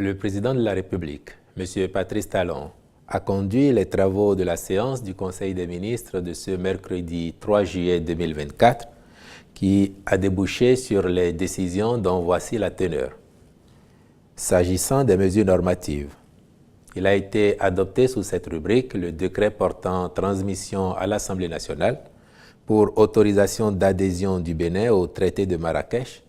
Le président de la République, M. Patrice Talon, a conduit les travaux de la séance du Conseil des ministres de ce mercredi 3 juillet 2024 qui a débouché sur les décisions dont voici la teneur. S'agissant des mesures normatives, il a été adopté sous cette rubrique le décret portant transmission à l'Assemblée nationale pour autorisation d'adhésion du Bénin au traité de Marrakech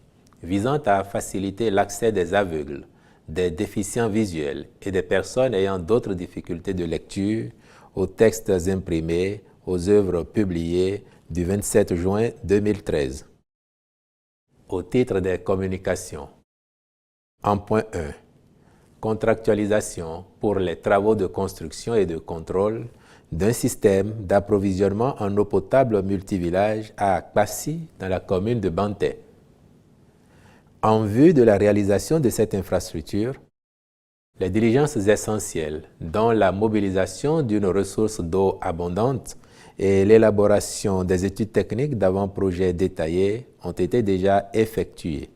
visant à faciliter l'accès des aveugles, des déficients visuels et des personnes ayant d'autres difficultés de lecture aux textes imprimés, aux œuvres publiées du 27 juin 2013. Au titre des communications. En point 1. Contractualisation pour les travaux de construction et de contrôle d'un système d'approvisionnement en eau potable multivillage à Kpassi dans la commune de Banté. En vue de la réalisation de cette infrastructure, les diligences essentielles, dont la mobilisation d'une ressource d'eau abondante et l'élaboration des études techniques d'avant-projet détaillées, ont été déjà effectuées.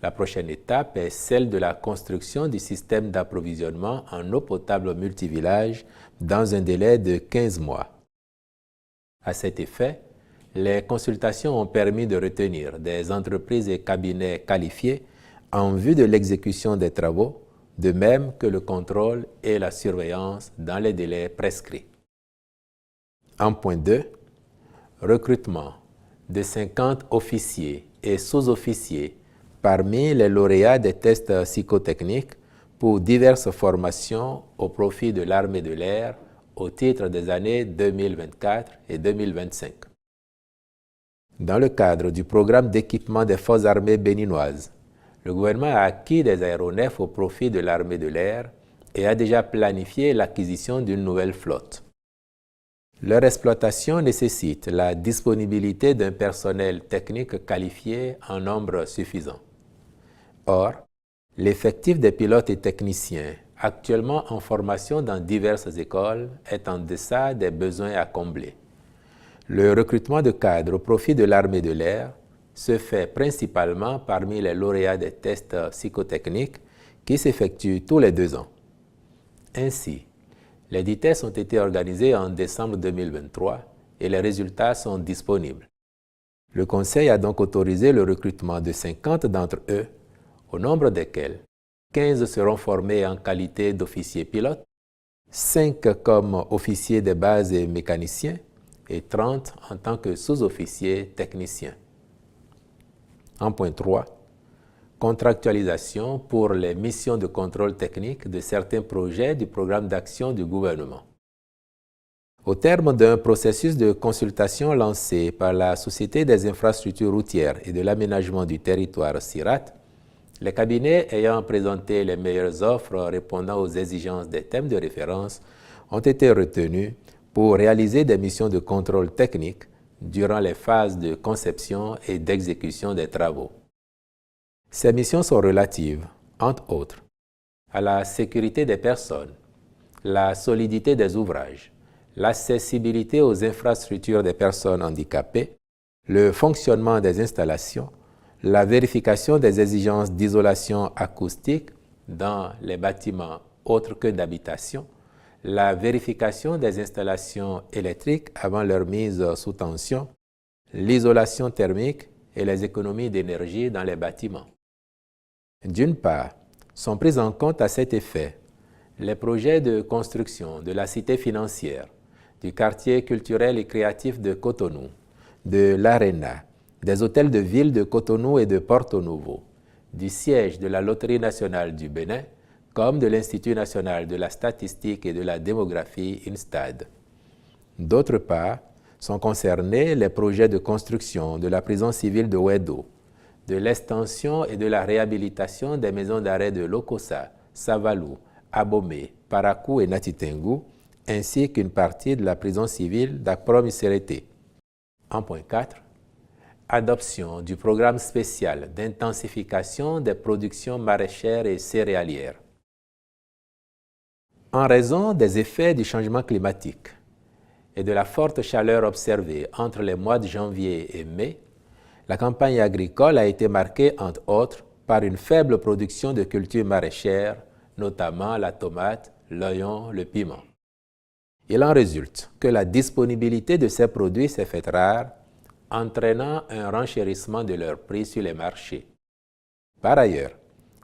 La prochaine étape est celle de la construction du système d'approvisionnement en eau potable multivillage dans un délai de 15 mois. À cet effet, les consultations ont permis de retenir des entreprises et cabinets qualifiés en vue de l'exécution des travaux, de même que le contrôle et la surveillance dans les délais prescrits. En point 2, recrutement de 50 officiers et sous-officiers parmi les lauréats des tests psychotechniques pour diverses formations au profit de l'armée de l'air au titre des années 2024 et 2025. Dans le cadre du programme d'équipement des forces armées béninoises, le gouvernement a acquis des aéronefs au profit de l'armée de l'air et a déjà planifié l'acquisition d'une nouvelle flotte. Leur exploitation nécessite la disponibilité d'un personnel technique qualifié en nombre suffisant. Or, l'effectif des pilotes et techniciens actuellement en formation dans diverses écoles est en deçà des besoins à combler. Le recrutement de cadres au profit de l'armée de l'air se fait principalement parmi les lauréats des tests psychotechniques qui s'effectuent tous les 2 ans. Ainsi, les 10 tests ont été organisés en décembre 2023 et les résultats sont disponibles. Le Conseil a donc autorisé le recrutement de 50 d'entre eux, au nombre desquels 15 seront formés en qualité d'officiers pilotes, 5 comme officiers de base et mécaniciens et 30 en tant que sous-officiers techniciens. En point 3, contractualisation pour les missions de contrôle technique de certains projets du programme d'action du gouvernement. Au terme d'un processus de consultation lancé par la Société des infrastructures routières et de l'aménagement du territoire SIRAT, les cabinets ayant présenté les meilleures offres répondant aux exigences des thèmes de référence ont été retenus pour réaliser des missions de contrôle technique durant les phases de conception et d'exécution des travaux. Ces missions sont relatives, entre autres, à la sécurité des personnes, la solidité des ouvrages, l'accessibilité aux infrastructures des personnes handicapées, le fonctionnement des installations, la vérification des exigences d'isolation acoustique dans les bâtiments autres que d'habitation, la vérification des installations électriques avant leur mise sous tension, l'isolation thermique et les économies d'énergie dans les bâtiments. D'une part, sont pris en compte à cet effet les projets de construction de la cité financière, du quartier culturel et créatif de Cotonou, de l'Arena, des hôtels de ville de Cotonou et de Porto Novo, du siège de la Loterie nationale du Bénin, comme de l'Institut national de la statistique et de la démographie INSTAD. D'autre part, sont concernés les projets de construction de la prison civile de Ouedo, de l'extension et de la réhabilitation des maisons d'arrêt de Lokossa, Savalou, Abomey, Parakou et Natitengu, ainsi qu'une partie de la prison civile d'Akprom-Iserete. En point 4, adoption du programme spécial d'intensification des productions maraîchères et céréalières. En raison des effets du changement climatique et de la forte chaleur observée entre les mois de janvier et mai, la campagne agricole a été marquée, entre autres, par une faible production de cultures maraîchères, notamment la tomate, l'oignon, le piment. Il en résulte que la disponibilité de ces produits s'est faite rare, entraînant un renchérissement de leurs prix sur les marchés. Par ailleurs,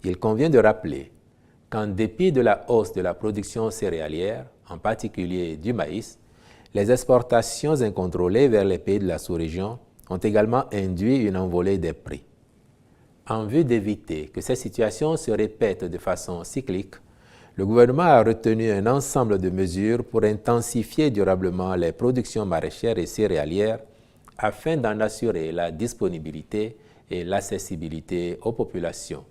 il convient de rappeler qu'en dépit de la hausse de la production céréalière, en particulier du maïs, les exportations incontrôlées vers les pays de la sous-région ont également induit une envolée des prix. En vue d'éviter que ces situations se répètent de façon cyclique, le gouvernement a retenu un ensemble de mesures pour intensifier durablement les productions maraîchères et céréalières afin d'en assurer la disponibilité et l'accessibilité aux populations.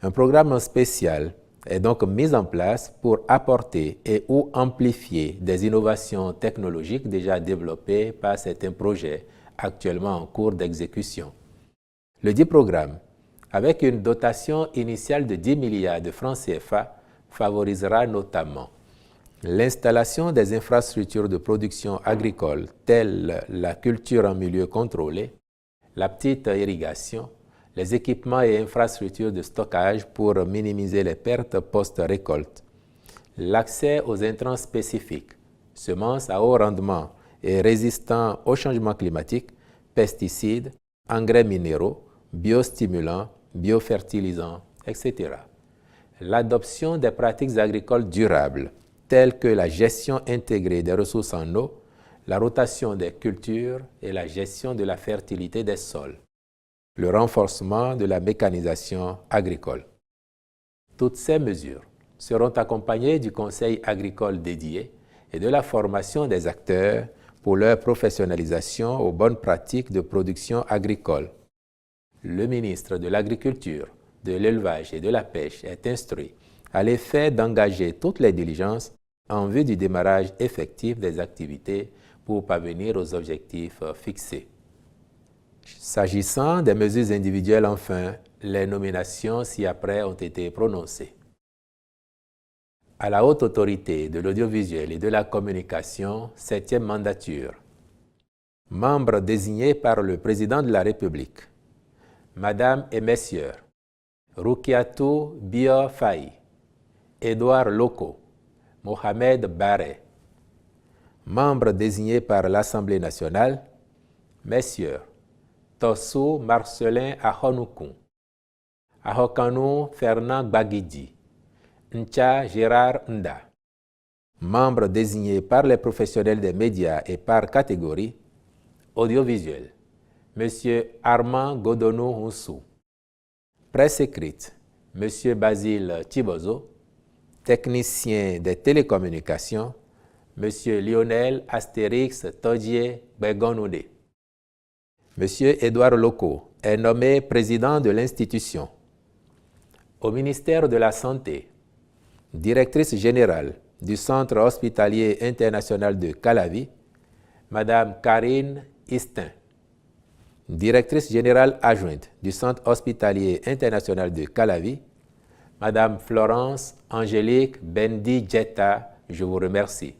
Un programme spécial est donc mis en place pour apporter et ou amplifier des innovations technologiques déjà développées par certains projets actuellement en cours d'exécution. Le dit programme, avec une dotation initiale de 10 milliards de francs CFA, favorisera notamment l'installation des infrastructures de production agricole telles la culture en milieu contrôlé, la petite irrigation, les équipements et infrastructures de stockage pour minimiser les pertes post-récolte, l'accès aux intrants spécifiques, semences à haut rendement et résistants au changement climatique, pesticides, engrais minéraux, biostimulants, biofertilisants, etc. L'adoption des pratiques agricoles durables, telles que la gestion intégrée des ressources en eau, la rotation des cultures et la gestion de la fertilité des sols, le renforcement de la mécanisation agricole. Toutes ces mesures seront accompagnées du conseil agricole dédié et de la formation des acteurs pour leur professionnalisation aux bonnes pratiques de production agricole. Le ministre de l'Agriculture, de l'Élevage et de la Pêche est instruit à l'effet d'engager toutes les diligences en vue du démarrage effectif des activités pour parvenir aux objectifs fixés. S'agissant des mesures individuelles, enfin, les nominations ci-après ont été prononcées. À la haute autorité de l'audiovisuel et de la communication, 7e mandature. Membres désignés par le président de la République. Madame et Messieurs, Rukiatou Bio Faye, Édouard Loko, Mohamed Barre. Membres désignés par l'Assemblée nationale, Messieurs, Tossou Marcelin Ahonoukoun, Ahokanou Fernand Gbagidi, Ncha Gérard Nda. Membres désignés par les professionnels des médias et par catégorie, audiovisuel, Monsieur Armand Godonou Houssou. Presse écrite, Monsieur Basile Thibozo. Technicien des télécommunications, Monsieur Lionel Astérix Todjié Begonoude. Monsieur Édouard Loko est nommé président de l'institution. Au ministère de la Santé, directrice générale du Centre hospitalier international de Calavi, Madame Karine Istin. Directrice générale adjointe du Centre hospitalier international de Calavi, Madame Florence Angélique Bendi Djetta, je vous remercie.